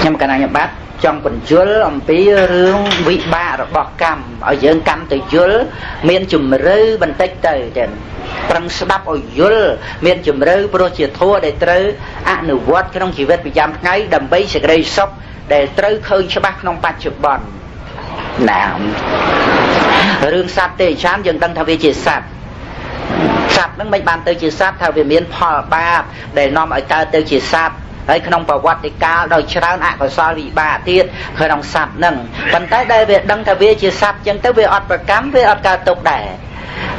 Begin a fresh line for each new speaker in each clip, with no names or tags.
nhưng mà cái này bác trong quần chuối ông tí rương vị bạ rồi bọc cằm ở dưỡng cằm từ chuối miền chùm rư bên tách từ trên bằng đắp ở chuối miền chùm rư pro chỉ thua để trừ nửa vót cái nông chỉ biết bị giam ngay đầm bấy sẽ gây sốc để trừ khơi cho bác nông bát chụp bòn nào rương sát tê chán dừng tăng thao vi chỉ sát sát nó mấy bàn tới chỉ sát thao vi miền phò ba để nom ở cao tới chỉ sát ấy không bảo vật thì cao đòi trao nạ của sao bị bà tiết khởi động sạch nâng còn tới đây về đăng thà về chia sạch chân tới về ọt và cắm về ọt cao tục đẻ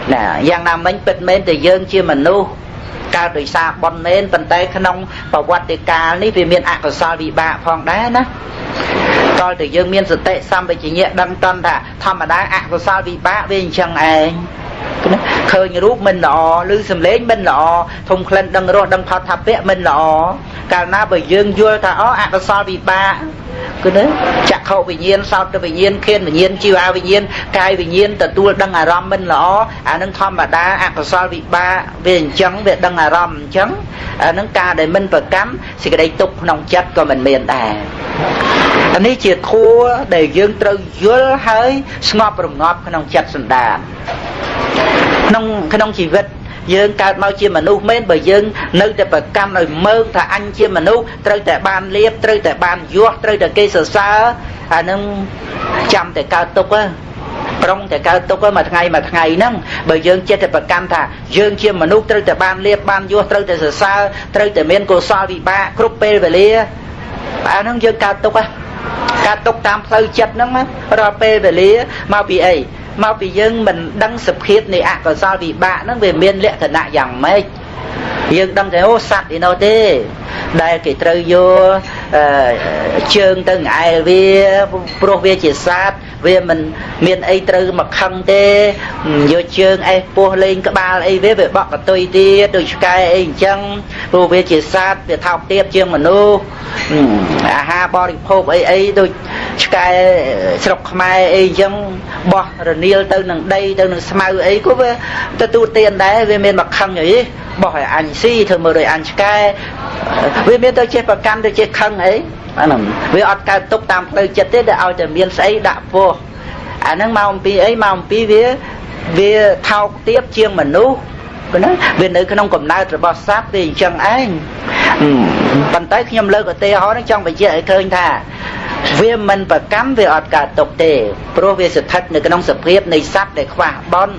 nè giang nam bánh bịch mến từ dương chia mình nu cao từ xa bọn nên còn tới không bảo vật thì cao ní vì miền ạ của sao bị bà phong đá ná coi từ dương miền sự tệ xăm về chỉ nhẹ đăng tân thà thầm mà đá ạ của sao bị bà về chân anh khơi như rút mình lọ lư xâm lấy mình lọ thùng khăn đăng rồi đăng thọt thập vẽ mình lọ cả na bởi dương vua ta ó ạ sao bị ba cứ đấy chặt hậu vì nhiên sau cho vì nhiên khen vì nhiên chiêu ao vì nhiên cai vì nhiên từ tu đăng à rom mình lọ nâng thom bà đá ạ sao bị ba về trắng về đăng à rom trắng nâng ca để mình và cắm thì cái đây tục nông chất của mình miền đà anh ấy chỉ thua để dương trâu dưa hơi ngọt rồi ngọt cái nông chất sần đà nông chỉ vật dương cao mau chia mà nu mến bởi dương nơi tại bờ cam rồi mơ thà anh chia mà nu trơi tại ban liếp trơi tại ban vua trơi tại cây sờ xa nông chăm tại cao tục á trong tại cao tục á mà ngày nâng bởi dương chia tại bờ cam thà dương chia mà nu trơi tại ban liếp ban vua trơi tại sờ xa trơi tại miền cô sao bị ba cướp bê về lia nông dương cao tục á cao tục tam phơi chật nâng á rồi bê về lia mau bị ấy mau vì dân mình đăng sập khiết này ạ còn sao vì bạn nó về miền lệ thần nạ rằng mấy dân đăng thấy ô sạch thì nó thế đây cái trời vô trường từng ai về pro về chỉ sát về mình miền ấy trời mà khăng thế vô trường ai po lên các ba ấy về bọc cả tôi đi đôi cái ấy chăng pro về chỉ sát về thao tiếp trường mà nô ha bo đi phô ấy đôi cái sọc mai ấy chăng bỏ rồi niel tới nằng đây tới nằng smile ấy có về tôi tu tiền đấy về miền mặt khăng ấy bỏ hỏi anh si thôi mà rồi anh cái vì miền tôi chết và căn tôi chết khăng ấy vì ọt cái tục tam tôi chết thế để ao cho miền ấy đã vô nó mau pi ấy mau pi về thao tiếp chiêng mà nú vì nữ cái nông cầm nai rồi bỏ sát thì chẳng anh bàn tay khi nhầm lơ của tê họ nó trong phải chơi khơi thà vì mình phải cắm về ọt cả tục tề pro về sự thật này cái nông sập hiếp này sát để khỏa bon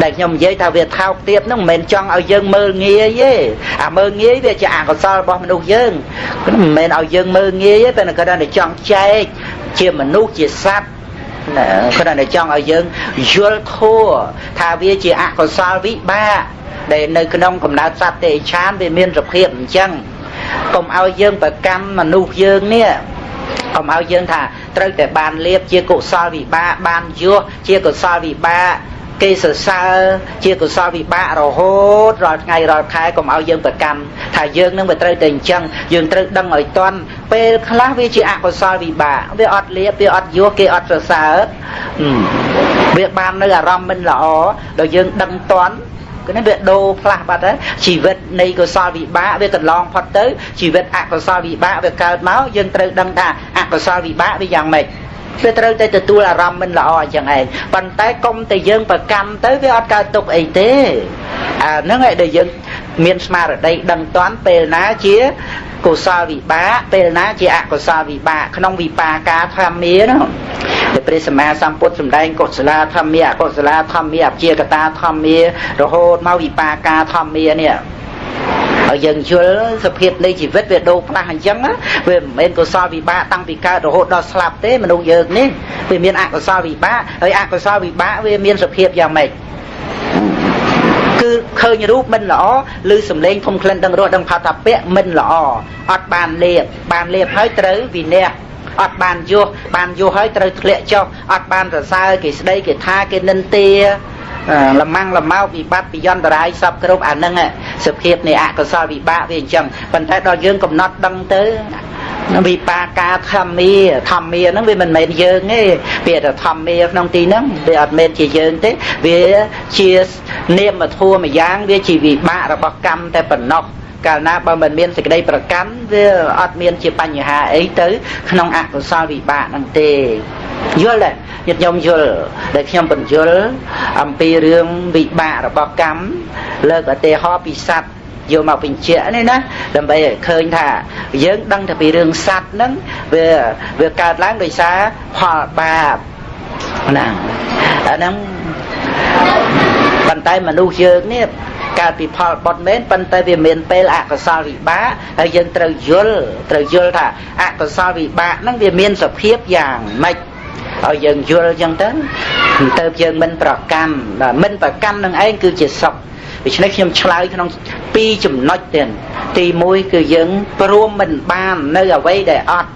để nhầm dây thao về thao tiếp nó mình chọn ở dân mơ nghe với mơ nghe về chả còn sao bỏ mình đâu dân mình ở dân mơ nghe với là cái đó để chọn chay chia mình nuốt chia sát cái đó để chọn ở dân vô thua thao về chỉ còn sao vị ba để nơi cái nông cầm đá sát để chán về miền sập hiếp chăng cùng ao dân và cam mà nuốt dân nè ông ao dân thà tới để bàn liệp chia cổ sao vị ba ban vua chia cổ sao vị ba cây sờ sa chia cổ sao vị ba rồi hốt rồi ngày rồi khai cùng ao dân và cam thà dân nó về tới tình chân dân tới đăng ở toàn pe khá với chia cổ sao vị ba với ọt liệp với ọt vua kia ọt sờ sa việc ban nơi là rom minh lọ rồi dân đăng toán cái này việc đồ phá bát đấy chỉ việc này có sao bị bá về cần long phát tới chỉ việc có sao bị bá về cao máu dân trời đăng ta có sao bị bá với dạng mệt về trời tới từ tu là ram mình lọ chẳng hạn bàn tay công từ dân và cam tới với cao tục ấy thế nó ngay đời dân miền smart ở đây đăng toán pe ná chia cổ sao bị bá pe ná chia có sao bị bá không bị ba cá tham mía đó để presma samput sầm đai cột sla tham mía chia cả ta tham mía rồi hôn mau bị ba cá tham mía nè ở dân chưa sập hiệp đây chỉ viết về đâu là hành chăng á về bên của sao bị ba tăng bị ca rồi hôn đo slap thế mà đâu giờ nè về miền của sao bị ba ở của sao bị ba về miền sập hiệp dạng mày cứ khơi như rút mình lỏ lư sầm lên không lên đằng rồi đằng phá tập bẹ mình lỏ ọt bàn liệp hơi tới vì nè ọt bàn vô hơi tới lệ cho ọt bàn rồi sao cái đây cái tha cái nân tia làm mang làm mau bị bắt bị giòn tại sập cái đống nâng sập hiệp này có sao bị bạ về chừng phần thái đo dương cầm nót đăng tới nó bị ba ca tham mì nó vì mình mền dương ấy việc là tham mì nông tí nó vì ở mền chỉ dương thế vì chia niệm mà thua mà giang vì chỉ vì bạ là bọc cam tại phần nóc កាលណាបើមិនមានសេចក្តីប្រកាន់វាអត់មានជាបញ្ហាអីទៅក្នុងអកុសលវិបាកហ្នឹងទេយល់ទេញាតិញោមយល់ដែលខ្ញុំបញ្យល់អំពីរឿងវិបាករបស់កម្មលើកឧទាហរណ៍ពីសត្វយកមកបញ្ជាក់នេះណាដើម្បីឲ្យឃើញថាយើងដឹងតែពីរឿងសត្វហ្នឹងវាកើតឡើងដោយសារផលបាបណាអាហ្នឹងប៉ុន្តែមនុស្សយើងនេះកើតពីផលបុណ្យមែនប៉ុន្តែវាមានពេលអកុសលវិបាកហើយយើងត្រូវយល់ថាអកុសលវិបាកហ្នឹងវាមានសភាពយ៉ាងម៉េចឲ្យយើងយល់អញ្ចឹងទៅយើងមិនប្រកាន់នឹងឯងគឺជាសុខដូច្នេះខ្ញុំឆ្លើយក្នុង2ចំណុចទៀតទី1គឺយើងព្រមមិនបាននៅអ្វីដែលអត់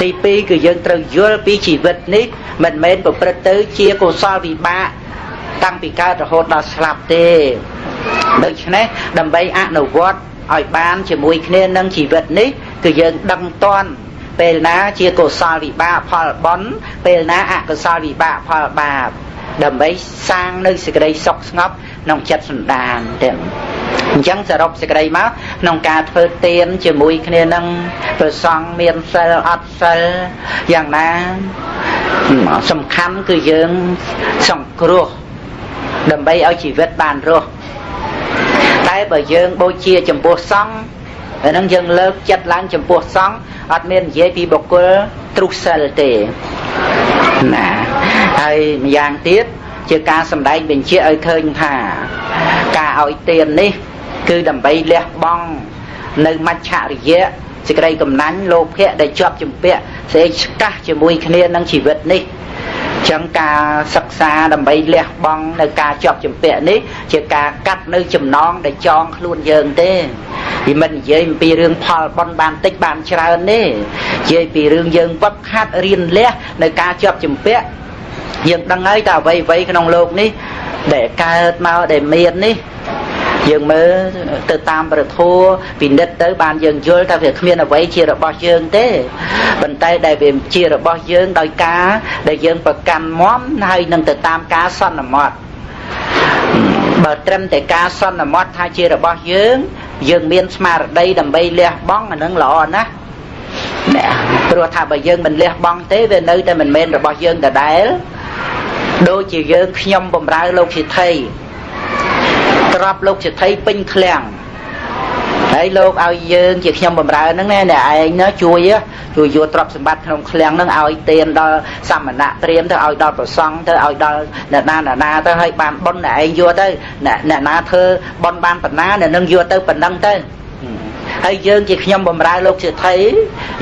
ទី2គឺយើងត្រូវយល់ពីជីវិតនេះមិនមែនប្រព្រឹត្តទៅជាកុសលវិបាកតាំងពីកើតរហូតដល់ស្លាប់ទេដូច្នេះដើម្បីអនុវត្តឲ្យបានជាមួយគ្នានឹងជីវិតនេះគឺយើងដឹងតន់ពេលណាជាកុសលវិបាកផលបុណ្យពេលណាអកុសលវិបាកផលបាបដើម្បីសាងនៅសេចក្តីសុខស្ងប់ក្នុងចិត្តសន្តានទាំងអញ្ចឹងសរុបសេចក្តីមកក្នុងការធ្វើទានជាមួយគ្នានឹងព្រះសង្ឃមានសិលអត់សិលយ៉ាងណាសំខាន់គឺយើងសង្គ្រោះដើម្បីឲ្យជីវិតបានរស់តែបើយើងបូជាចំពោះសង្ឃហើយនឹងយើងលើកចិត្តឡើងចំពោះសង្ឃអត់មាននិយាយពីបុគ្គលទ្រុសិលទេណាហើយម្យ៉ាងទៀតជាការសម្ដែងបញ្ជាក់ឲ្យឃើញថាការឲ្យទាននេះគឺដើម្បីលះបង់នៅមច្ឆរិយៈសេចក្តីកំណាញ់លោភៈដែលជាប់ជំពាក់ស្អេកស្កះជាមួយគ្នានឹងជីវិតនេះចឹងការសិក្សាដើម្បីលះបង់នៅការជាប់ជំពាក់នេះជាការកាត់នៅចំណងដែលចងខ្លួនយើងទេវាមិននិយាយពីរឿងផលបុណ្យបានតិចបានច្រើនទេនិយាយពីរឿងយើងវឹកហាត់រៀនលះនៅការជាប់ជំពាក់យើងដឹងហើយថាអ្វីៗក្នុងโลกនេះដែលកើតមកដែលមាននេះយើងមើលទៅតាមប្រធัวពិនិត្យទៅបានយើងយល់ថាវាគ្មានអ្វីជារបស់យើងទេប៉ុន្តែដែលវាជារបស់យើងដោយការដែលយើងប្រកាន់មមហើយនឹងទៅតាមការសន្មតបើត្រឹមតែការសន្មតថាជារបស់យើងមានស្មារតីដើម្បីលះបង់អានឹងល្អណាស់ព្រោះថាបើយើងមិនលះបង់ទេវានៅតែមិនមែនរបស់យើងដដែលដូចជាយើងខ្ញុំបំរើលោកសិទ្ធិទ្របលោកសិទ្ធិពេញឃ្លាំងហើយលោកឲ្យយើងជាខ្ញុំបំរើហ្នឹងណាអ្នកឯងណាជួយយកទ្រព្យសម្បត្តិក្នុងឃ្លាំងហ្នឹងឲ្យទានដល់សមណៈត្រៀមទៅឲ្យដល់ប្រសង់ទៅឲ្យដល់អ្នកណាទៅឲ្យបានបុណ្យអ្នកឯងយកទៅអ្នកណាធ្វើបុណ្យបានប៉ុណ្ណាអ្នកនឹងយកទៅប៉ុណ្ណឹងទៅហើយយើងជាខ្ញុំបំរើលោកសិទ្ធិ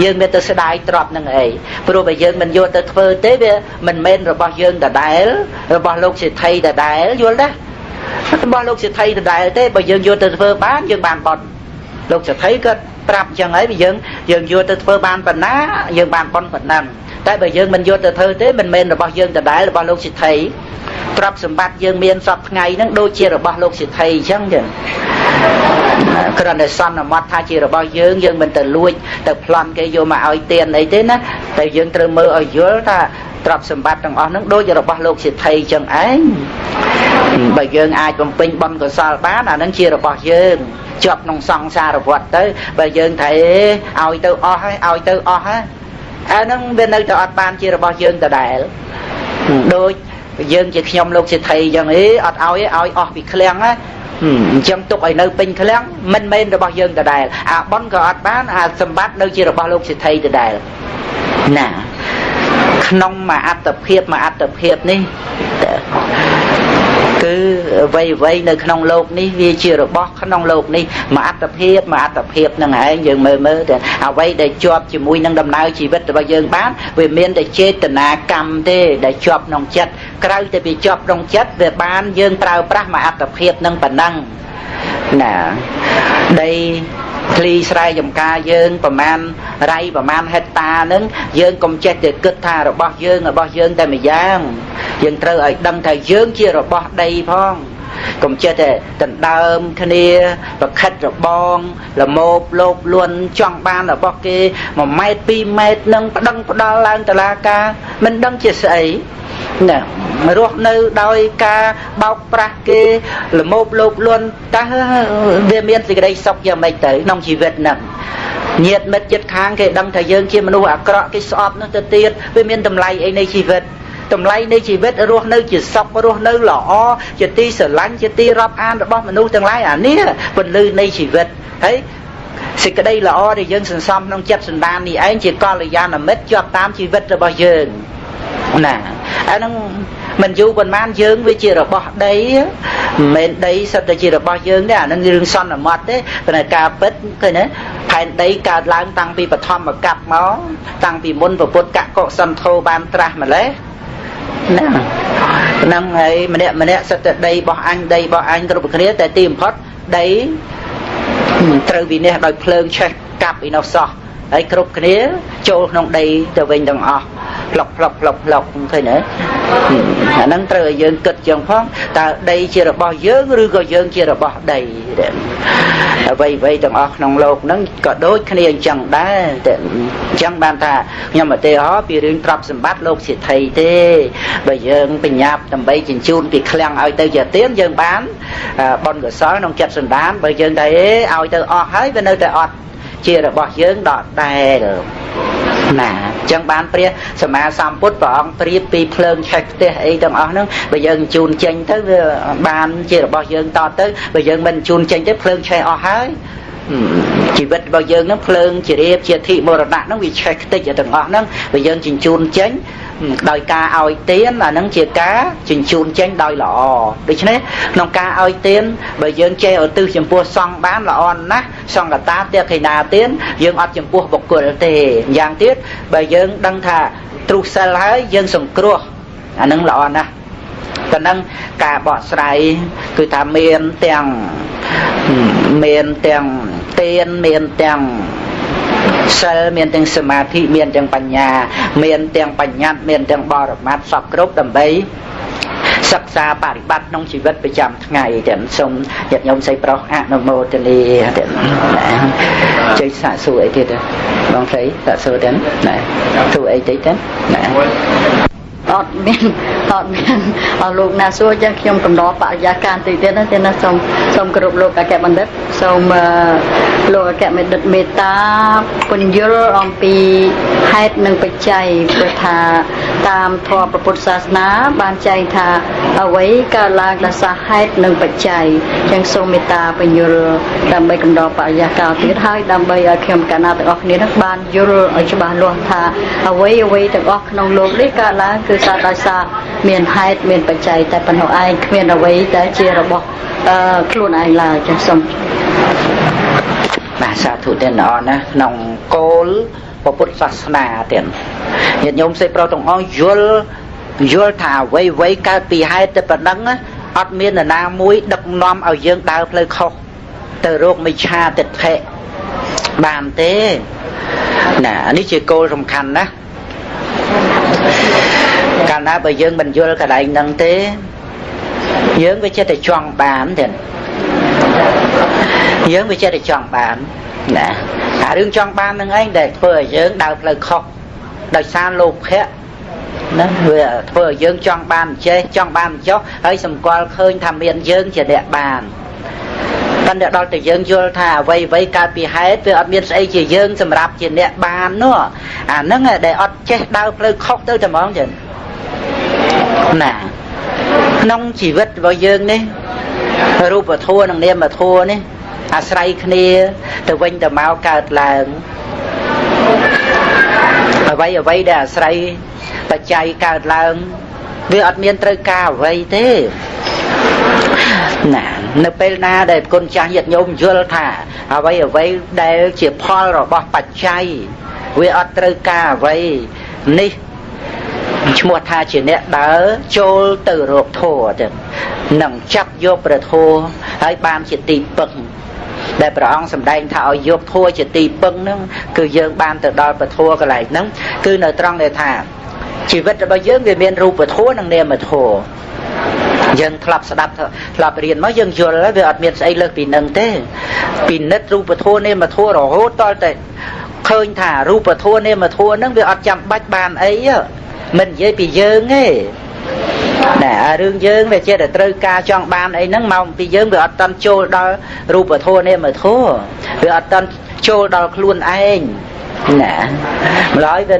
យើងមានទៅស្ដាយទ្រព្យនឹងអីព្រោះបើយើងមិនយកទៅធ្វើទេវាមិនមែនរបស់យើងដដែលរបស់លោកសិទ្ធិដដែលយល់ទេរបស់លោកសិទ្ធិដដែលទេបើយើងយកទៅធ្វើបានយើងបានបុណ្យលោកសិទ្ធិគាត់ប្រាប់អញ្ចឹងហើយបើយើងយកទៅធ្វើបានប៉ុណ្ណាយើងបានបុណ្យប៉ុណ្ណឹងតែបើយើងមិនយកទៅធ្វើទេមិនមែនរបស់យើងដដែលរបស់លោកសិទ្ធិទ្រព្យសម្បត្តិយើងមានសពថ្ងៃហ្នឹងដូចជារបស់លោកសិទ្ធិអញ្ចឹងចឹងគ្រាន់តែសន្មតថាជារបស់យើងមិនទៅលួចទៅប្លន់គេយកមកឲ្យទានអីទេណាតែយើងត្រូវមើលឲ្យយល់ថាទ្រព្យសម្បត្តិទាំងអស់ហ្នឹងដូចរបស់លោកសិទ្ធិចឹងឯងបើយើងអាចបំពេញបុណ្យកុសលបានអាហ្នឹងជារបស់យើងជាប់ក្នុងសង្សារវដ្តទៅបើយើងថាឲ្យទៅអស់ហើយឲ្យទៅអស់ហើយអាហ្នឹងវានៅតែអត់បានជារបស់យើងដដែលដូចយើងជាខ្ញុំលោកសិទ្ធិចឹងអត់ឲ្យអស់ពីឃ្លាំងណាអញ្ចឹងទុកឲ្យនៅពេញឃ្លាំងមិនមែនរបស់យើងដដែលអាបុណ្យក៏អត់បានអាសម្បត្តិនៅជារបស់លោកសិទ្ធិដដែលណាក្នុងមួយអត្តភាពនេះគឺអ្វីនៅក្នុងโลกនេះវាជារបស់ក្នុងโลกនេះមួយអត្តភាពនឹងឯងយើងមើលទៅអ្វីដែលជាប់ជាមួយនឹងដំណើរជីវិតរបស់យើងបានវាមានតែចេតនាកម្មទេដែលជាប់ក្នុងចិត្តក្រៅតែពីជាប់ក្នុងចិត្តវាបានយើងប្រើប្រាស់មួយអត្តភាពនឹងប៉ុណ្ណឹងណាដីធ្លីស្រែចម្ការយើងប្រមាណរៃប្រមាណហិកតាហ្នឹងយើងកុំចេះតែគិតថារបស់យើងតែម្យ៉ាងយើងត្រូវឲ្យដឹងថាយើងជារបស់ដីផង កុំចេះតែដណ្ដើមគ្នាប្រខិតរបងល្មោបលោបលួនចង់បានរបស់គេ1ម៉ែត្រ2ម៉ែត្រនឹងប្តឹងផ្ដាល់ឡើងតុលាការមិនដឹងជាស្អីណារស់នៅដោយការបោកប្រាស់គេល្មោបលោបលួនតើវាមានសេចក្តីសុខយ៉ាងម៉េចទៅក្នុងជីវិតហ្នឹងញាតិមិត្តជិតខាងគេដឹងថាយើងជាមនុស្សអាក្រក់គេស្អប់នោះទៅទៀតវាមានតម្លៃអីនៃជីវិតតម្លៃនៃជីវិតរស់នៅជាសុខរស់នៅល្អជាទីស្រឡាញ់ជាទីរាប់អានរបស់មនុស្សទាំងឡាយអានេះពន្លឺនៃជីវិតហើយសេចក្តីល្អដែលយើងសន្សំក្នុងចិត្តសន្តាននេះឯងជាកល្យាណមិត្តជាប់តាមជីវិតរបស់យើងណាអាហ្នឹងមិនយូរប៉ុន្មានយើងវាជារបស់ដីមិនមែនដីសិតតែជារបស់យើងទេអាហ្នឹងរឿងសន្មត់ទេប៉ុន្តែការពិតឃើញទេផែនដីកើតឡើងតាំងពីបឋមកັບមកតាំងពីមុនពុទ្ធកកសន្ធោបានត្រាស់ម្លេះហ្នឹងហើយម្នាក់សិតតែដីរបស់អញដីរបស់អញគ្រប់គ្នាតែទីបំផុតដីត្រូវវិនិច្ឆ័យដោយភ្លើងឆេះកាប់ឯនោះសោះហើយគ្រប់គ្នាចូលក្នុងដីទៅវិញទាំងអស់ផ្លុកឃើញទេអាហ្នឹងត្រូវឲ្យយើងគិតចឹងផងតើដីជារបស់យើងឬក៏យើងជារបស់ដីអ្វីទាំងអស់ក្នុងโลกហ្នឹងក៏ដូចគ្នាអញ្ចឹងដែរតែអញ្ចឹងបានថាខ្ញុំឧទាហរណ៍ពីរឿងទ្រព្យសម្បត្តិលោកសិទ្ធិទេបើយើងបញ្ញាប់ដើម្បីជញ្ជូនពីឃ្លាំងឲ្យទៅជាទានយើងបានបុណ្យកុសលក្នុងចិត្តសន្តានបើយើងតែឲ្យទៅអស់ហើយវានៅតែអត់ជារបស់យើងដដែលណាអញ្ចឹងបានព្រះសម្មាសម្ពុទ្ធព្រះអង្គប្រៀបពីភ្លើងឆេះផ្ទះអីទាំងអស់ហ្នឹងបើយើងជូនចេញទៅវាបានជារបស់យើងតទៅបើយើងមិនជូនចេញទៅភ្លើងឆេះអស់ហើយជីវិតរបស់យើងហ្នឹងភ្លើងជារៀបជាធិមរណៈហ្នឹងវាឆេះខ្ទេចទាំងអស់ហ្នឹងបើយើងជញ្ជូនចេញដោយការឲ្យទានអាហ្នឹងជាការជញ្ជូនចេញដោយល្អដូច្នេះក្នុងការឲ្យទានបើយើងចេះឧទ្ទិសចំពោះសង្ឃបានល្អណាស់សង្ឃតាទិណាទានយើងអត់ចំពោះបុគ្គលទេយ៉ាងទៀតបើយើងដឹងថាទ្រុសិលហើយយើងសង្គ្រោះអាហ្នឹងល្អណាស់តែនឹងការបកស្រាយគឺថាមានទាំងទានមានទាំងសិលមានទាំងសមាធិមានទាំងបញ្ញាមានទាំងបញ្ញត្តិមានទាំងបរមត្ថសពគ្រប់ដើម្បីសិក្សាបរិបត្តិក្នុងជីវិតប្រចាំថ្ងៃទាំងសូមញាតិញោមស្រីប្រុសអនុមោទនាទាំងជួយសាកសួរអីទៀតបងស្រីសាកសួរទាំងណាសួរអីតិចទៅណាអត់មានអរលោកណាសួរចឹងខ្ញុំកំដរបរិយាកាសតិចទៀតណាទេណាសូមគោរពលោកអគ្គបណ្ឌិតសូមលោកអគ្គបណ្ឌិតមេត្តាពន្យល់អំពីហេតុនិងបច្ច័យព្រោះថាតាមធម៌ព្រះពុទ្ធសាសនាបានចែងថាអ្វីកើតឡើងដោយសារហេតុនិងបច្ច័យចឹងសូមមេត្តាពន្យល់ដើម្បីកំដរបរិយាកាសទៀតហើយដើម្បីឲ្យខ្ញុំកណាទាំងអស់គ្នានឹងបានយល់ឲ្យច្បាស់លាស់ថាអ្វីទាំងអស់ក្នុងលោកនេះកើតឡើងគឺដោយសារមានហេតុមានបច្ច័យតែប៉ុណ្ណោះឯងគ្មានអ្វីដែលជារបស់ខ្លួនឯងឡើយចា៎សូមបាទសាធុទេណ៎ណាក្នុងគោលពុទ្ធសាសនាទៀតញាតិញោមសេចប្រុសទាំងអស់យល់ថាអ្វីកើតពីហេតុតែប៉ុណ្ណឹងអត់មាននរណាមួយដឹកនាំឲ្យយើងដើរផ្លូវខុសទៅរកមិច្ឆាទិដ្ឋិបានទេណានេះជាគោលសំខាន់ណាកាលណាបើយើងមិនយល់កន្លែងហ្នឹងទេយើងវាចេះតែចង់បានទេយើងវាចេះតែចង់បានណាអារឿងចង់បានហ្នឹងឯងដែលធ្វើឲ្យយើងដើរផ្លូវខុសដោយសារលោភៈណាវាធ្វើឲ្យយើងចង់បានចេះចង់បានចុះហើយសម្គាល់ឃើញថាមានយើងជាអ្នកបានប៉ុន្តែដល់តែយើងយល់ថាអ្វីកើតពីហេតុវាអត់មានស្អីជាយើងសម្រាប់ជាអ្នកបាននោះអាហ្នឹងដែលអត់ចេះដើរផ្លូវខុសទៅតែហ្មងចឹងណាក្នុងជីវិតរបស់យើងនេះរូបធម៌និងនាមធម៌នេះអាស្រ័យគ្នាទៅវិញទៅមកកើតឡើងអ្វីដែលអាស្រ័យបច្ច័យកើតឡើងវាអត់មានត្រូវការអ្វីទេណានៅពេលណាដែលគុណចាស់ញាតិញោមយល់ថាអ្វីដែលជាផលរបស់បច្ច័យវាអត់ត្រូវការអ្វីនេះឈ្មោះថាជាអ្នកដើរចូលទៅរកធម៌ទៅនឹងចាប់យកព្រះធម៌ហើយបានជាទីពឹងដែលព្រះអង្គសម្ដែងថាឲ្យយកធម៌ជាទីពឹងហ្នឹងគឺយើងបានទៅដល់ព្រះធម៌កន្លែងហ្នឹងគឺនៅត្រង់ដែលថាជីវិតរបស់យើងវាមានរូបធម៌និងនាមធម៌ dân thập đạp thập riêng mới dân dồn là về ở miền xây lực vì nâng thế vì nết rùa thua nên mà thua rồi hốt to tệ khơi thả rùa thua nên mà thua nó về ở chậm bách bàn ấy mình với bị dân ấy nè rương dân về chơi để trơi ca chọn ban ấy nắng mong bị dân về ở tân châu đó rùa thua nên mà thua về ở tân châu đó luôn anh nè nói về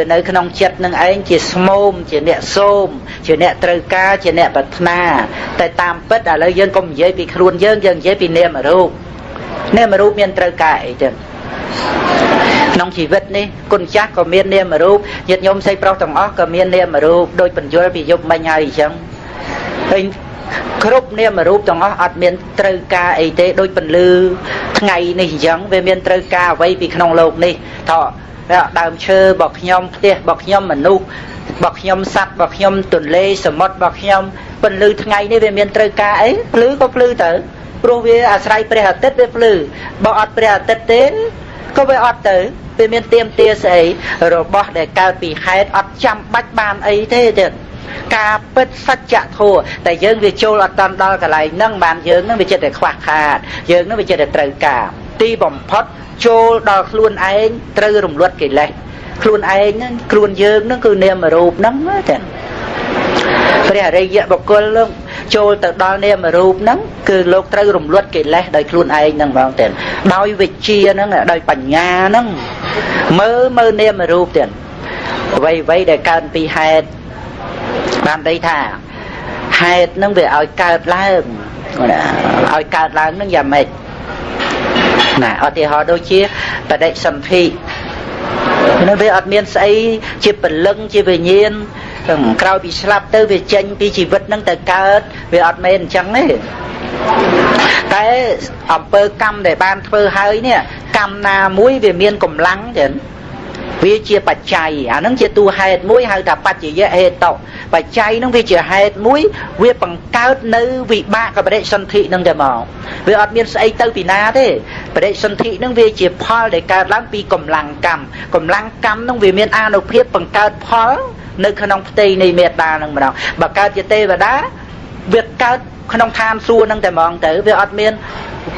nơi không chết nâng anh chỉ smom chỉ nẹt xôm chỉ nẹt trời ca chỉ nẹt bật na tại tam bất là lời dân công giới bị luôn dân giới bị niệm mà rúp miền trời cải chứ nông chỉ vật đi con chắc có miền niệm mà rúp nhiệt nhôm xây pro tầng óc có miền niệm mà rúp đôi phần dưới bị dục mai nhai chẳng hình khúc niệm mà rúp tầng óc ở miền trời cải thế đôi phần lư ngày này chẳng về miền trời ca vây bị không lột đi thọ đàm chơi bọc nhom tia bọc nhom mà nu bọc nhom sắt bọc nhom tuần lê sầm mót bọc nhom phần lư ngày này về miền trời ca ấy lư có lư tử pro về asrai pre tết về lư bọc pre tết đến có về tử về miền tiêm tia sấy rồi bọc để cao bị hai trăm bách ban ấy thế được ca bết sát chạ thua tại dân về châu là toàn đo cả lại nâng bàn dân nó bị chết để khoác hạt dân nó bị chết để trời cả ti bỏng phốt châu đo luôn anh trừ rùng luật kỹ lệ luôn anh luôn dân nó cứ niệm mà rụp nắng thế bây giờ đây dạ bọc con luôn châu từ đo niệm mà rụp nắng cứ lúc trừ rùng luật kỹ lệ đời luôn anh nâng vào tiền đôi việc chia nó đời bảnh nga nó mơ niệm mà rụp tiền vậy để can pi hai ban đây thà hai nó về ở cao lang ở cao lang nó giảm mệt nè ở thì họ đôi chia và đây sân thị nó về ở miền xây chia phần lưng chia về nhiên cao bị slap tới về tranh bị chỉ vật năng từ cao về ở miền trắng đấy cái ở bờ cam để ban phơi hơi nè cam na muối về miền cẩm lăng chứ vì chia bạch chay nó chia tu hai muối hai thà bạch chỉ dễ hệ tộc bạch chay nó vì chia hai muối vì bằng cao nơi vị ba cái bệ sân thị nó để mỏ vì ở miền xây tới vì na thế bệ sân thị nó vì chia Paul để cao lắm vì cẩm lăng cam nó vì miền A nó phiết bằng cao Paul nơi khăn ông tây này miệt đà nó mà nào bà cao chia tê và đá việc cao khăn ông tham xua nó để mỏ tới vì ở miền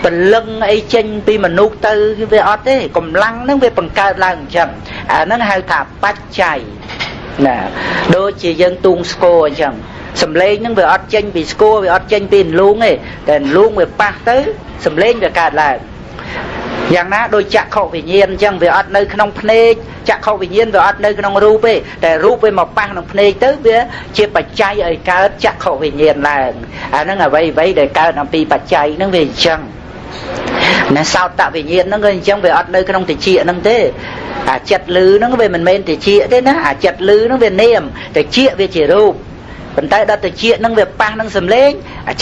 phần lưng ấy trên pi mà nút tư về ót đấy cầm lăng nó về bằng cao lăng chẳng nó hay thả bát chảy nè đôi chỉ dân tung score chẳng sầm lên nó về ót trên bị score về ót trên pin luôn ấy đèn luôn về ba tới sầm lên về cả làอย่างนั้นโดยจักเข้าวิญญาณจังเวอดในขนมเพลงจักเข้าวิญญาณเวอดในขนมรูปไปแต่รูปไปมาปั้นขนมเพลงตื้อเวอเชื่อปัจจัยไอ้การจักเข้าวิญญาณแรงนั่นไงไว้เดี๋ยวการนำปีปัจจัยนั่นเวจังนั่นสาวตะวิญญาณนั่นก็จังเวอดในขนมติเชี่ยนั่นเด้จัดลือนั่นก็เวมันเมนติเชี่ยได้นะจัดลือนั่นเวเนียมแต่เชี่ยเวเชี่ยรูปคนใต้ดัตติเชี่ยนั่นเวปั้นนั่นสำเร็จ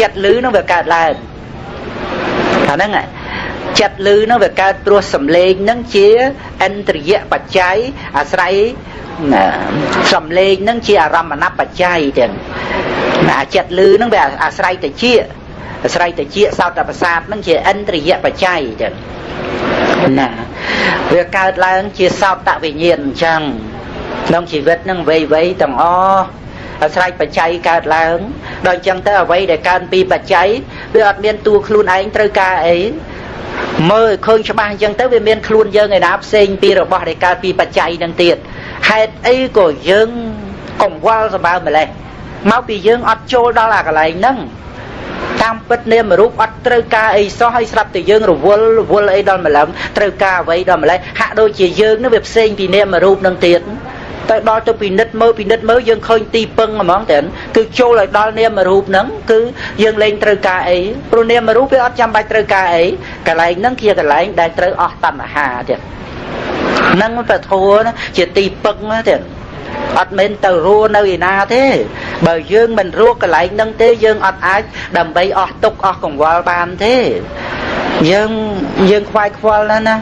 จัดลือนั่นเวการแรงนั่นไงจัดลือnó về cao trua sầm lên nâng chia anh tự dễ bạch cháy say sầm lên nâng chia ram mà nắp bạch cháy thìจัดลือnó về say tự chia sao tập sát nâng chia anh tự dễ bạch cháy thì nè về cao lang chia sao tạo về nhiên chẳng nông chỉ biết nâng về với tầng o say bạch cháy cao lang đôi chân tới ở đây để cao pi bạch cháy về ở miền tu luôn anh trời ca ấy mơ khơi cho bạn dân tới về miền khuôn dân ngày nào sinh pi rồi bỏ để ca pi bạch chay năng tiền hai ấy của dân cùng qua rồi bao mà lại máu pi dân ọt trôi đó là cái này nâng tam bất niệm mà rút ọt trời ca ấy so hay sập từ dân rồi vuol ấy đó mà làm trời ca vậy đó mà lại hạ đôi chỉ dân nó việc sinh pi niệm mà rút năng tiền tại đó cho pi nứt mơ dân khơi ti pưng mà món tiền cứ trôi lại đó niệm mà rút nắng cứ dân lên trời ca ấy rồi niệm mà rút với ọt trăm bài trời ca ấy cái này nâng kia cái này đại trời ọt tầm hà tiền nâng nó phải thua nó chỉ ti pưng á tiền ọt men từ rùa nơi na thế bởi dân mình rùa cái này nâng thế dân ọt ái đầm bay ọt tục ọt còn qua bàn thế dân khoai đó nè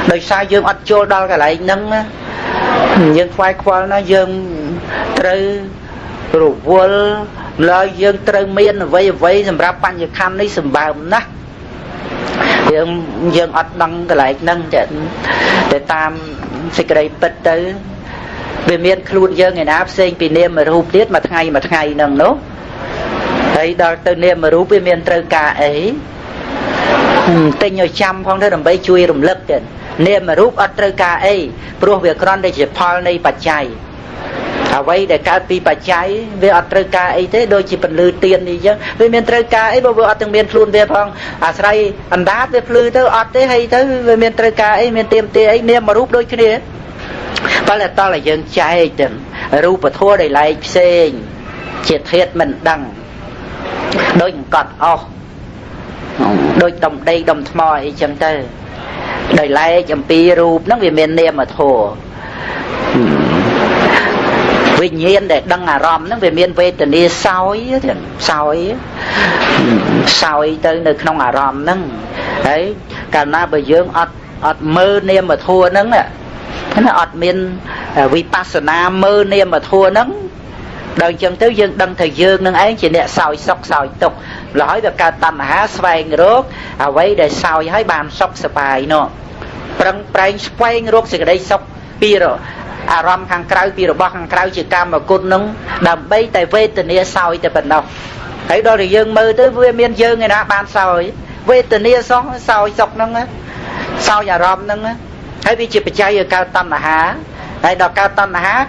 đời sao dân ọt trôi đó cái này nâng dân khoai nó dân trừ rồi vuol lời dân trừ miên vây sầm ra pan như khăn đấy sầm bào nè dân ọt đăng cái lại nâng để tam xịt đây bật tới vì miền khuôn dương ngày nào sinh vì niệm mà rụp tiết mà ngày nâng nó thấy đó từ niệm mà rụp vì miền trời cả ấy tình nhờ chăm phong thế đồng bay chui đồng lực kìa niệm mà rụp ở trời cả ấy pro việc con đây chỉ phal này bạch chay vậy để cao pi bạch chay về ở trời cả ấy thế đôi chỉ phần lư tiền đi chứ vì miền trời cả ấy bao ở từng miền khuôn về phong say anh đá về lư tới ở thế hay tới về miền trời cả ấy miền tiêm tê ấy niệm mà rụp đôi cái này đó là to là dân trai tình rùa và thua để lại xe triệt thiết mình đằng đôi cọt o đôi đồng đây đồng thoi chẳng tơ để lại chấm pi rùa nó vì miền niệm mà thua vì nhiên để đăng ròm nó về miền về tình đi sói tới nơi không ròm nâng đấy cả na bây giờ ọt mơ niệm mà thua nâng nè nó ọt miền vipassana mơ niệm mà thua nắng đời chân tới dương đăng thời dương nâng ấy chỉ nè soi sọc soi tục nói về cả tầm há xoay rốt vậy để soi hãy bàn sọc spai nó prang prang xoay rốt sự đây sọc pi rồi ram hàng cào pi rồi bao hàng cào chỉ cam mà côn nâng đầm bay tại về từ nè soi tại bên đâu thấy đó thì dương mơ tới với miền dương người nào bàn soi về từ nè soi sọc nâng á soi nhà ram nâng á thấy vì chỉ phải chơi ở cao tâm là há đây đó cao tâm là há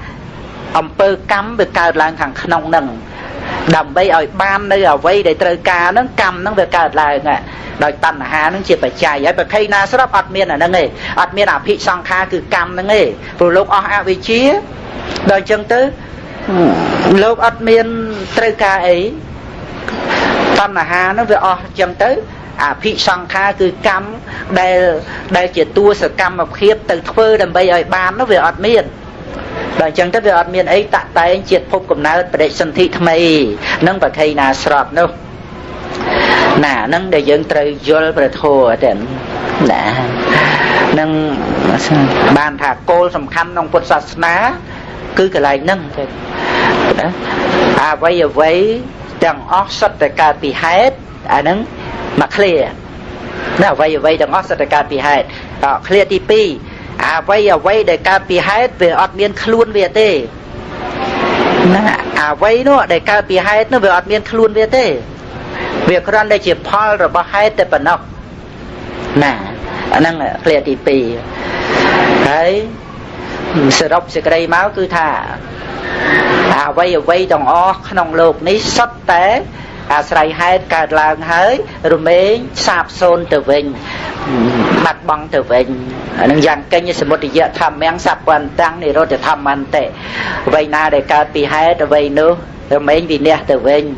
ông pơ cắm về cao lang thằng nông nừng đầm bay ở ban nơi ở vây để trời ca nó cầm nó về cao lại nè đòi tâm là há nó chỉ phải chơi ấy bởi khi na sắp ọt miên là nó nghề ọt miên à thị sang kha cứ cầm nó nghề rồi lúc ở vị trí đòi chân tới lúc ọt miên trời ca ấy tâm là há nó về ọt chân tới thị sang kha cứ cầm đây chỉ tua sự cầm mà khiếp từ phơ đầm bay ở ban nó về ọt miên rồi chẳng tới về ọt miên ấy tạ tay anh triệt phục cùng nào để sân thị tham ấy nâng và khi nào sọp đâu nà nâng để dân trời vô về thua đến nè nâng bàn thả cô sầm khăn trong Phật sát ná cứ cái lại nâng thôi bây giờ với đằng óc sắt để cả bị hết nâng mà clear nào vậy đằng óc sắt để cả bị hết clear tp vậy để cả bị hết về ọt miên luôn về tê vậy nó để cả bị hết nó về ọt miên luôn về tê việc con đây chỉ Paul rồi bao hết để bận học nè năng clear tp đấy sự đọc sự đây máu cứ thả vậy đằng óc nòng lục ní sắt té sài hai cả làng hới rồi mấy sạp xôn từ vinh mặt bằng từ vinh nâng dàn kênh như một địa tham men sạp quan tăng này rồi để tham ăn tệ vậy na để cả pi hai từ vậy nữa rồi mấy vì nè từ vinh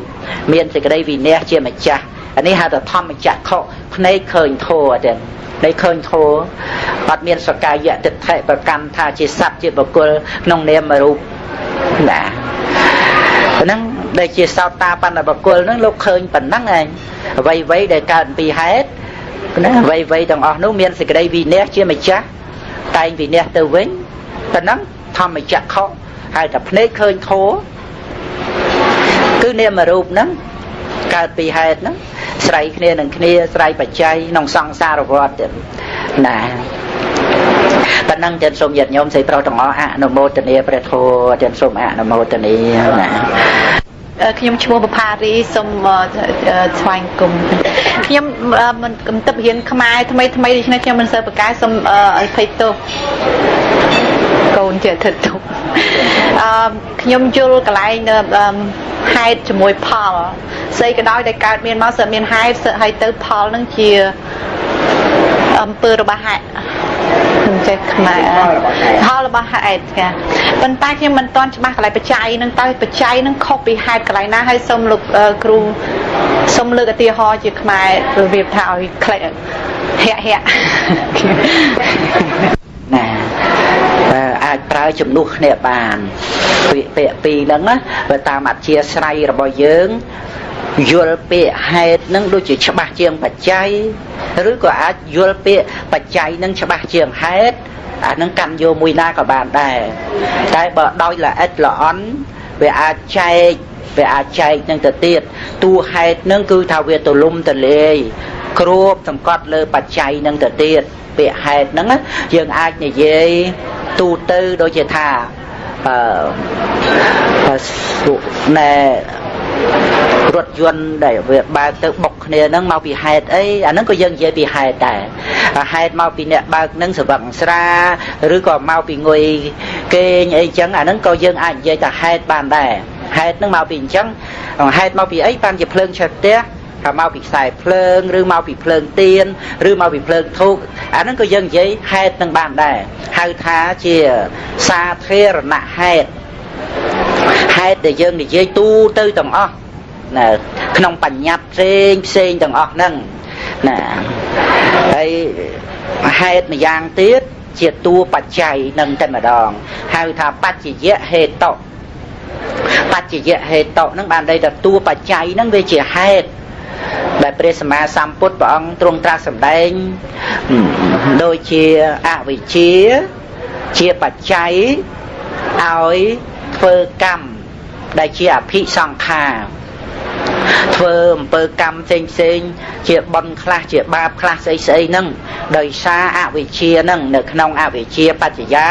miền từ cái đây vì nè chia mà cha anh ấy hai từ tham mà cha khó này khơi thô đến đây khơi thô bắt miền sạc cái dạ tịch hệ và căn tha chia sạp chia bậc cô nông nêm mà rụp đã nâng đây chia sao ta pan là bậc cô nó lúc khơi bẩn nắng này vậy để cả pi hết vậy đằng ở nước miền thì cái đây vì nét chưa mày chắc tay vì nét từ vĩnh ta nắng thầm mày chắc khó hai tập nét khơi thố cứ nêm mà rụp nắng cả vì hai nắng sài kia đằng kia sài bạch chay nòng song xa rồi vọt nè ta nắng trên sông nhiệt nhóm xây trâu trong ó nó mô tình yêu bật hồ trên sông nó mô tình yêu nè
ខ្ញុំឈ្មោះបផារីសូមស្វែងគុំខ្ញុំមិនកំតឹបរៀនខ្មែរថ្មីដូច្នេះខ្ញុំមិនសូវប្រកែសូមអភ័យទោសកូនជាធ្វើទុកខ្ញុំយល់កន្លែងហេតុជាមួយផលស្អីក៏ដោយដែលកើតមានមកសិតមានហេតុហើយទៅផលនឹងជាអំពើរបស់ហេតុខ្ញុំចេះខ្មែរផលរបស់ហេតុចាប៉ុន្តែខ្ញុំមិនទាន់ច្បាស់កន្លែងបច្ច័យនឹងតើបច្ច័យនឹងខុសពីហេតុកន្លែងណាហើយសូមលោកគ្រូសូមលើកឧទាហរណ៍ជាខ្មែររបៀបថាឲ្យខ្លីហាក់
ណែអាចប្រើជំនួសគ្នាបានពាក្យពីរហ្នឹងណាបើតាមអធិស្ឋ័យរបស់យើងយល់ពាក្យហេតុនឹងដូចជាច្បាស់ជាងបច្ច័យឬក៏អាចយល់ពាក្យបច្ច័យនឹងច្បាស់ជាងហេតុអានឹងកាន់យកមួយណាក៏បានដែរតែបើដោយល្អិតល្អន់វាអាចចែកនឹងទៅទៀតតួហេតុនឹងគឺថាវាទូលំទូលាយគ្របសង្កត់លើបច្ច័យនឹងទៅទៀតពាក្យហេតុហ្នឹងយើងអាចនិយាយទូទៅដូចជាថា ណែរថយន្តដែលវាបើកទៅបុកគ្នាហ្នឹងមកពីហេតុអីអាហ្នឹងក៏យើងនិយាយពីហេតុដែរហេតុមកពីអ្នកបើកហ្នឹងស្រវឹងស្រាឬក៏មកពីងុយគេងអីចឹងអាហ្នឹងក៏យើងអាចនិយាយថាហេតុបានដែរហេតុហ្នឹងមកពីអញ្ចឹងហេតុមកពីអីបានជាភ្លើងឆេះផ្ទះថាមកពីខ្សែភ្លើងឬមកពីភ្លើងទៀនឬមកពីភ្លើងធូបអាហ្នឹងក៏យើងនិយាយហេតុនឹងបានដែរហៅថាជាសាធារណហេតុហេតុដែលយើងនិយាយទូទៅទាំងអស់ណាក្នុងបញ្ញត្តិផ្សេងទាំងអស់ហ្នឹងណាហើយហេតុម្យ៉ាងទៀតជាតួបច្ច័យនឹងតែម្ដងហៅថាបច្ចយៈហេតុបច្ចយៈហេតុហ្នឹងបានន័យថាតួបច្ច័យហ្នឹងវាជាហេតុដែលព្រះសម្មាសម្ពុទ្ធព្រះអង្គទ្រង់ត្រាស់សម្ដែងដូចជាអវិជ្ជាជាបច្ច័យឲ្យធ្វើកម្មដែលជាអភិសង្ខារធ្វើអំពើកម្មផ្សេងជាបុណ្យខ្លះជាបាបខ្លះស្អីហ្នឹងដោយសារអវិជ្ជាហ្នឹងនៅក្នុងអវិជ្ជាបច្ចយា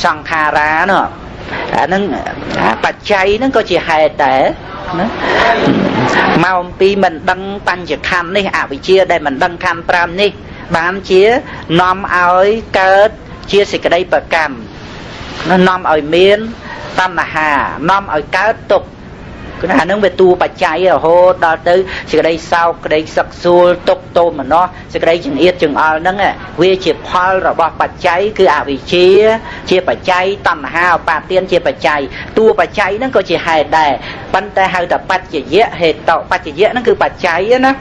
សង្ខារានោះអាហ្នឹងបច្ច័យហ្នឹងក៏ជាហេតុដែរណាមកអំពីមិនដឹងបញ្ញខណ្ឌនេះអវិជ្ជាដែលមិនដឹងខណ្ឌ5នេះបានជានាំឲ្យកើតជាសេចក្តីប្រកម្មនាំឲ្យមានតណ្ហានាំឲ្យកើតទុក្ខគឺអានឹងវាតួបច្ច័យរហូតដល់ទៅសេចក្តីសោកក្តីសឹកសួលទុក្ខទោមនស្សសេចក្តីចង្អៀតចង្អល់ហ្នឹងវាជាផលរបស់បច្ច័យគឺអវិជ្ជាជាបច្ច័យតណ្ហាឧបាទានជាបច្ច័យតួបច្ច័យហ្នឹងក៏ជាហេតុដែរប៉ុន្តែហៅថាបច្ចយៈហេតុបច្ចយៈហ្នឹងគឺបច្ច័យណា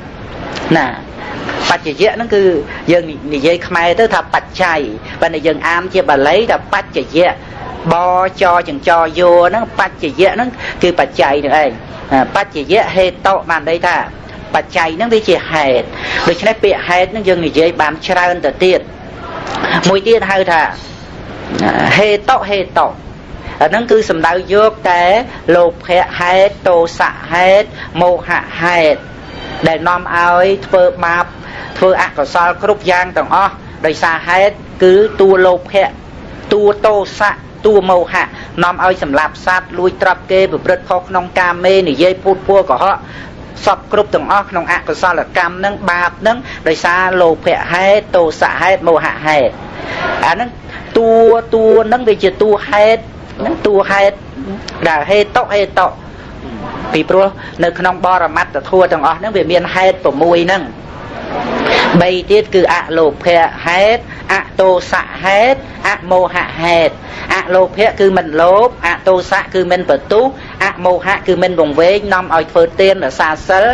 បច្ចយៈហ្នឹងគឺយើងនិយាយខ្មែរទៅថាបច្ច័យប៉ុន្តែយើងអានជាបាលីថាបច្ចយៈបចចង្ចយោហ្នឹងបច្ចយៈហ្នឹងគឺបច្ច័យនឹងឯងបច្ចយៈហេតុបានន័យថាបច្ច័យហ្នឹងវាជាហេតុដូច្នេះពាក្យហេតុហ្នឹងយើងនិយាយបានច្រើនទៅទៀតមួយទៀតហៅថាហេតុអាហ្នឹងគឺសំដៅយកតែលោភៈហេតុទោសៈហេតុមោហៈហេតុដែលនាំឲ្យធ្វើបាបធ្វើអកុសលគ្រប់យ៉ាងទាំងអស់ដោយសារហេតុគឺតួលោភៈតួទោសៈតួមោហៈនាំឲ្យសម្លាប់សត្វលួចទ្រព្យគេប្រព្រឹត្តខុសក្នុងកាមេនិយាយពូតពួរកុហកសពគ្រប់ទាំងអស់ក្នុងអកុសលកម្មនឹងបាបនឹងដោយសារលោភៈហេតុទោសៈហេតុមោហៈហេតុអាហ្នឹងតួនឹងវាជាតួហេតុតួហេតុដែលហេតុពីព្រោះនៅក្នុងបរមត្តធម៌ទាំងអស់ហ្នឹងវាមានហេតុ6ហ្នឹង3ទៀតគឺអលោភៈហេតុអទោសៈហេតុអមោហៈហេតុអលោភៈគឺមិនលោភអទោសៈគឺមិនបន្ទុះអមោហៈគឺមិនវង្វេងនាំឲ្យធ្វើទានរសាសិល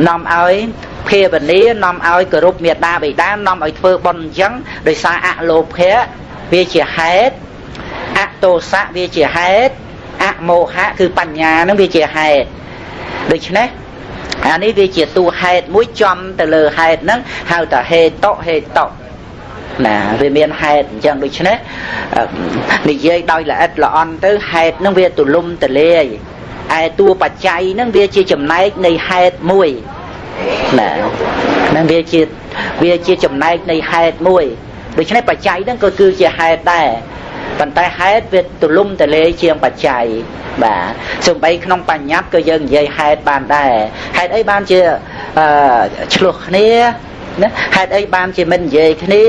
នាំឲ្យភាវនានាំឲ្យគោរពមេត្តាបិតានាំឲ្យធ្វើបុណ្យអញ្ចឹងដោយសារអលោភៈវាជាហេតុអទោសៈវាជាហេតុអមោហៈគឺបញ្ញានឹងវាជាហេតុដូច្នេះអានេះវាជាតួហេតុមួយចំទៅលើហេតុហ្នឹងហៅថាហេតុណាវាមានហេតុអញ្ចឹងដូច្នេះនិយាយដោយល្អិតល្អន់ទៅហេតុហ្នឹងវាទូលំទូលាយឯតួបច្ច័យហ្នឹងវាជាចំណែកនៃហេតុមួយណាហ្នឹងវាជាចំណែកនៃហេតុមួយដូច្នេះបច្ច័យហ្នឹងក៏គឺជាហេតុដែរប៉ុន្តែហេតុវាទូលំទូលាយជាងបច្ច័យបាទសូម្បីក្នុងបញ្ញត្តិក៏យើងនិយាយហេតុបានដែរហេតុអីបានជាឆ្លោះគ្នាណាហេតុអីបានជាមិននិយាយគ្នា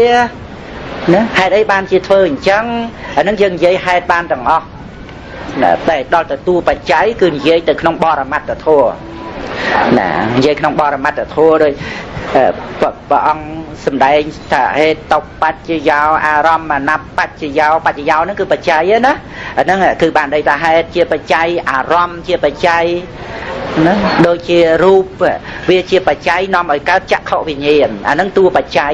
ណាហេតុអីបានជាធ្វើអញ្ចឹងអានឹងយើងនិយាយហេតុបានទាំងអស់ណាតែដល់ទៅតួបច្ច័យគឺនិយាយទៅក្នុងបរមត្តធម៌ណានិយាយក្នុងបរមត្តធម៌ដោយព្រះអង្គសម្ដែងថាហេតុបច្ចយោអារម្មណបច្ចយោហ្នឹងគឺបច្ច័យណាអាហ្នឹងគឺបានន័យថាហេតុជាបច្ច័យអារម្មណ៍ជាបច្ច័យណាដូចជារូបវាជាបច្ច័យនាំឲ្យកើតចក្ខុវិញ្ញាណអាហ្នឹងតួបច្ច័យ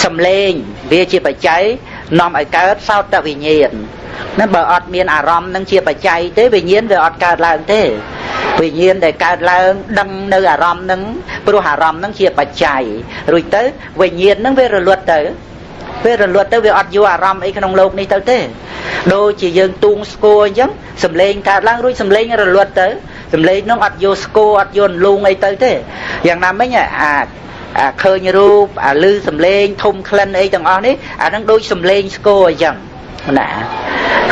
សំឡេងវាជាបច្ច័យនាំឲ្យកើតសោតវិញ្ញាណណាបើអត់មានអារម្មណ៍នឹងជាបច្ច័យទេវិញ្ញាណវាអត់កើតឡើងទេវិញ្ញាណដែលកើតឡើងដឹងនៅអារម្មណ៍នឹងព្រោះអារម្មណ៍នឹងជាបច្ច័យរួចទៅវិញ្ញាណនឹងវារលត់ទៅវាអត់យកអារម្មណ៍អីក្នុងโลกនេះទៅទេដូចជាយើងទូងស្គរអញ្ចឹងសំឡេងកើតឡើងរួចសំឡេងរលត់ទៅសំឡេងនោះអត់យកស្គរអត់យកលូងអីទៅទេយ៉ាងណាមិញឃើញរូបឮសំឡេងធំក្លិនអីទាំងអស់នេះអានឹងដូចសំឡេងស្គរអញ្ចឹងណា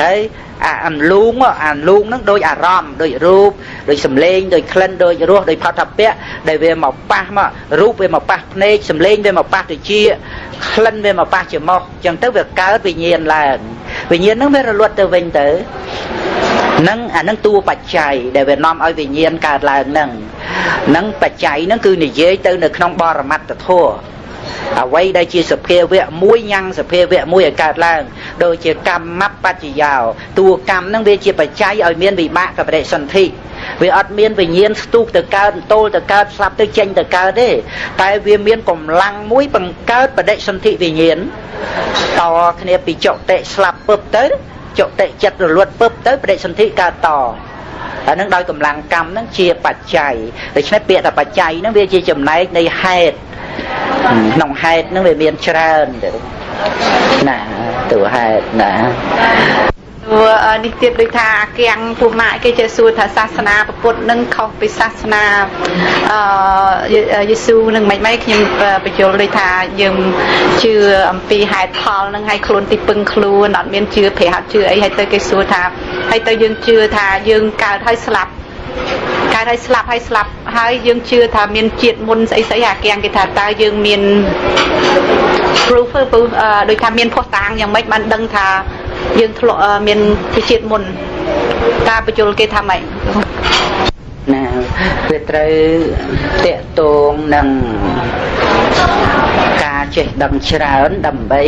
ហើយ អានលូងហ្នឹងដោយអារម្មណ៍ដោយរូបដោយសម្លេងដោយក្លិនដោយរសដោយផតពៈដែលវាមកប៉ះមករូបវាមកប៉ះភ្នែកសម្លេងវាមកប៉ះទៅជាក្លិនវាមកប៉ះច្រមុះអញ្ចឹងទៅវាកើតវិញ្ញាណឡើងវិញ្ញាណហ្នឹងវារលត់ទៅវិញទៅនឹងអានឹងតួបច្ច័យដែលវានាំឲ្យវិញ្ញាណកើតឡើងហ្នឹងបច្ច័យហ្នឹងគឺនិយាយទៅនៅក្នុងបរមត្តធម៌អ្វីដែលជាសភាវៈមួយញ៉ាំងសភាវៈមួយឲ្យកើតឡើងដូចជាកម្មបច្ចយោតួកម្មហ្នឹងវាជាបច្ច័យឲ្យមានវិបាកបរិសន្ធិវាអត់មានវិញ្ញាណស្ទុះទៅកើតតូលទៅកើតស្លាប់ទៅចេញទៅកើតទេតែវាមានកម្លាំងមួយបង្កើតបដិសន្ធិវិញ្ញាណតគ្នាពីចុតិស្លាប់ពឹបទៅចុតិចិត្តរលត់ពឹបទៅបដិសន្ធិកើតតអានឹងដោយកម្លាំងកម្មហ្នឹងជាបច្ច័យដូច្នេះពាក្យថាបច្ច័យហ្នឹងវាជាចំណែកនៃហេតុក្នុងហេតុហ្នឹងវាមានច្រើនទៅណាតួហេតុណា
នេះទៀតដូចថាគៀងពុម៉ាក់គេចេះសួរថាសាសនាពុទ្ធនឹងខុសពីសាសនាយេស៊ូនឹងមិនខ្ញុំបញ្យល់ដូចថាយើងជឿអំពីហេតុផលនឹងឲ្យខ្លួនទីពឹងខ្លួនអត់មានជឿប្រហែលជឿអីហើយទៅគេសួរថាហើយទៅយើងជឿថាយើងកើតហើយស្លាប់ហើយយើងជឿថាមានជាតិមុនស្អីអាគៀងគេថាតើយើងមាន proof ដូចថាមានភស្តុតាងយ៉ាងម៉េចបានដឹងថាយើងធ្លាប់មានជាតិមុនការបញ្យល់គេថាម៉េច
ណាវាត្រូវតាក់ទងនឹងការចេះដឹងច្រើនដើម្បី